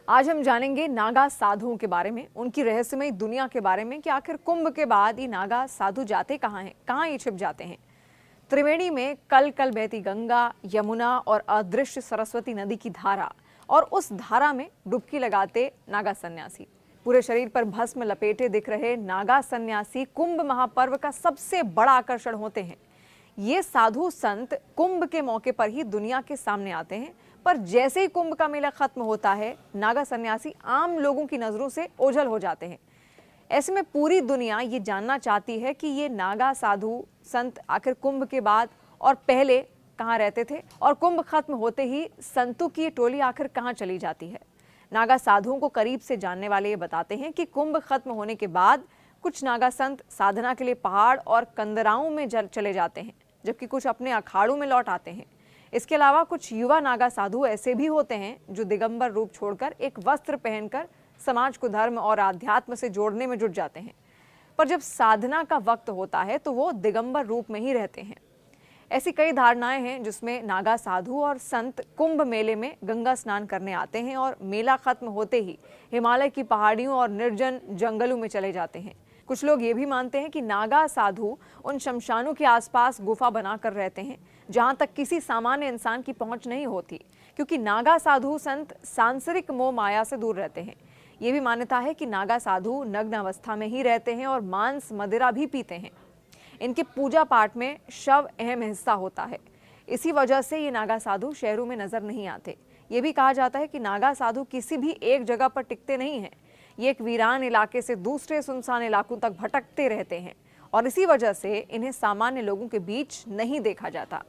आज हम जानेंगे नागा साधुओं के बारे में, उनकी रहस्यमयी दुनिया के बारे में कि आखिर कुंभ के बाद ये नागा साधु जाते कहाँ हैं, कहाँ ये छिप जाते हैं। त्रिवेणी में कल कल बहती गंगा, यमुना और अदृश्य सरस्वती नदी की धारा, और उस धारा में डुबकी लगाते नागा सन्यासी। पूरे शरीर पर भस्म लपेटे दिख रहे नागा सन्यासी कुंभ महापर्व का सबसे बड़ा आकर्षण होते हैं। ये साधु संत कुंभ के मौके पर ही दुनिया के सामने आते हैं, पर जैसे ही कुंभ का मेला खत्म होता है, नागा सन्यासी आम लोगों की नजरों से ओझल हो जाते हैं। ऐसे में पूरी दुनिया ये जानना चाहती है कि ये नागा साधु संत आखिर कुंभ के बाद और पहले कहाँ रहते थे, और कुंभ खत्म होते ही संतों की ये टोली आखिर कहाँ चली जाती है। नागा साधुओं को करीब से जानने वाले ये बताते हैं कि कुंभ खत्म होने के बाद कुछ नागा संत साधना के लिए पहाड़ और कंदराओं में चले जाते हैं, जबकि कुछ अपने अखाड़ों में लौट आते हैं। इसके अलावा कुछ युवा नागा साधु ऐसे भी होते हैं जो दिगंबर रूप छोड़कर एक वस्त्र पहनकर समाज को धर्म और आध्यात्म से जोड़ने में जुट जाते हैं, पर जब साधना का वक्त होता है तो वो दिगंबर रूप में ही रहते हैं। ऐसी कई धारणाएं हैं जिसमें नागा साधु और संत कुंभ मेले में गंगा स्नान करने आते हैं और मेला खत्म होते ही हिमालय की पहाड़ियों और निर्जन जंगलों में चले जाते हैं। कुछ लोग ये भी मानते हैं कि नागा साधु उन शमशानों के आसपास गुफा बनाकर रहते हैं जहां तक किसी सामान्य इंसान की पहुंच नहीं होती, क्योंकि नागा साधु संत सांसारिक मोह माया से दूर रहते हैं। ये भी मान्यता है कि नागा साधु नग्न अवस्था में ही रहते हैं और मांस मदिरा भी पीते हैं। इनके पूजा पाठ में शव अहम हिस्सा होता है। इसी वजह से ये नागा साधु शहरों में नजर नहीं आते। ये भी कहा जाता है कि नागा साधु किसी भी एक जगह पर टिकते नहीं हैं। ये एक वीरान इलाके से दूसरे सुनसान इलाकों तक भटकते रहते हैं, और इसी वजह से इन्हें सामान्य लोगों के बीच नहीं देखा जाता।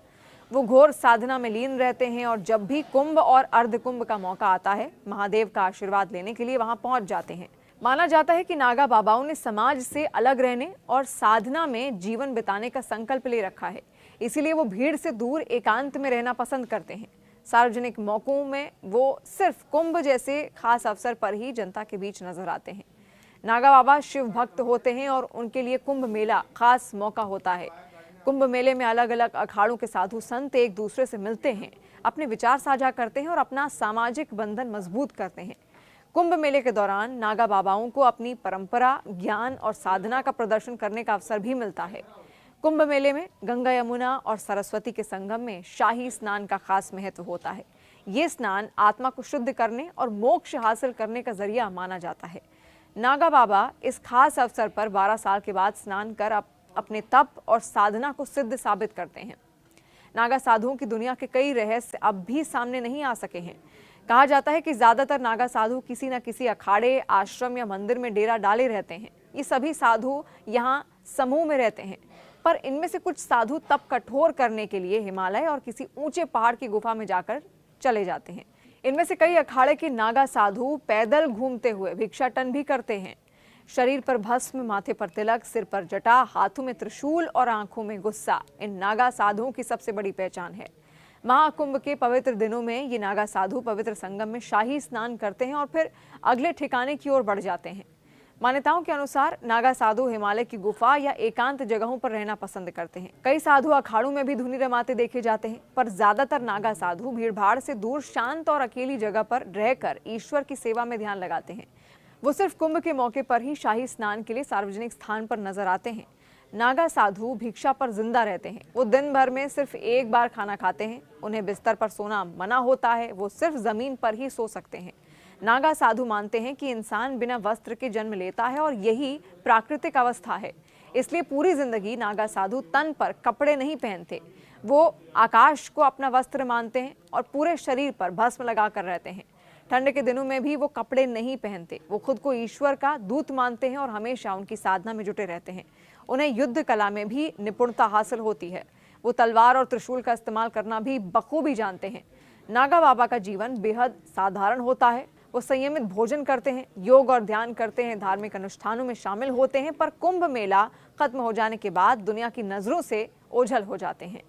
वो घोर साधना में लीन रहते हैं और जब भी कुंभ और अर्ध कुंभ का मौका आता है, महादेव का आशीर्वाद लेने के लिए वहां पहुंच जाते हैं। माना जाता है कि नागा बाबाओं ने समाज से अलग रहने और साधना में जीवन बिताने का संकल्प ले रखा है, इसीलिए वो भीड़ से दूर एकांत में रहना पसंद करते हैं। सार्वजनिक मौकों में वो सिर्फ कुंभ जैसे खास अवसर पर ही जनता के बीच नजर आते हैं। नागा बाबा शिव भक्त होते हैं और उनके लिए कुंभ मेला खास मौका होता है। कुंभ मेले में अलग अलग अखाड़ों के साधु संत एक दूसरे से मिलते हैं, अपने विचार साझा करते हैं और अपना सामाजिक बंधन मजबूत करते हैं। कुंभ मेले के दौरान नागा बाबाओं को अपनी परंपरा, ज्ञान और साधना का प्रदर्शन करने का अवसर भी मिलता है। कुंभ मेले में गंगा, यमुना और सरस्वती के संगम में शाही स्नान का खास महत्व होता है। ये स्नान आत्मा को शुद्ध करने और मोक्ष हासिल करने का जरिया माना जाता है। नागा बाबा इस खास अवसर पर 12 साल के बाद स्नान कर अपने तप और साधना को सिद्ध साबित करते हैं। नागा साधुओं की दुनिया के कई रहस्य अब भी सामने नहीं आ सके हैं। कहा जाता है कि ज्यादातर नागा साधु किसी न किसी अखाड़े, आश्रम या मंदिर में डेरा डाले रहते हैं। ये सभी साधु यहाँ समूह में रहते हैं, पर इनमें से कुछ साधु तप कठोर करने के लिए हिमालय और किसी ऊंचे पहाड़ की गुफा में जाकर चले जाते हैं। इनमें से कई अखाड़े के नागा साधु पैदल घूमते हुए भिक्षाटन भी करते हैं। शरीर पर भस्म, माथे पर तिलक, सिर पर जटा, हाथों में त्रिशूल और आंखों में गुस्सा इन नागा साधुओं की सबसे बड़ी पहचान है। महाकुंभ के पवित्र दिनों में ये नागा साधु पवित्र संगम में शाही स्नान करते हैं और फिर अगले ठिकाने की ओर बढ़ जाते हैं। मान्यताओं के अनुसार नागा साधु हिमालय की गुफा या एकांत जगहों पर रहना पसंद करते हैं। कई साधु अखाड़ों में भी धुनी रमाते देखे जाते हैं, पर ज्यादातर नागा साधु भीड़भाड़ से दूर शांत और अकेली जगह पर रहकर ईश्वर की सेवा में ध्यान लगाते हैं। वो सिर्फ कुंभ के मौके पर ही शाही स्नान के लिए सार्वजनिक स्थान पर नजर आते हैं। नागा साधु भिक्षा पर जिंदा रहते हैं। वो दिन भर में सिर्फ एक बार खाना खाते हैं। उन्हें बिस्तर पर सोना मना होता है। वो सिर्फ जमीन पर ही सो सकते हैं। नागा साधु मानते हैं कि इंसान बिना वस्त्र के जन्म लेता है और यही प्राकृतिक अवस्था है। इसलिए पूरी जिंदगी नागा साधु तन पर कपड़े नहीं पहनते। वो आकाश को अपना वस्त्र मानते हैं और पूरे शरीर पर भस्म लगाकर रहते हैं। ठंड के दिनों में भी वो कपड़े नहीं पहनते। वो खुद को ईश्वर का दूत मानते हैं और हमेशा उनकी साधना में जुटे रहते हैं। उन्हें युद्ध कला में भी निपुणता हासिल होती है। वो तलवार और त्रिशूल का इस्तेमाल करना भी बखूबी जानते हैं। नागा बाबा का जीवन बेहद साधारण होता है। वो संयमित भोजन करते हैं, योग और ध्यान करते हैं, धार्मिक अनुष्ठानों में शामिल होते हैं, पर कुंभ मेला खत्म हो जाने के बाद दुनिया की नजरों से ओझल हो जाते हैं।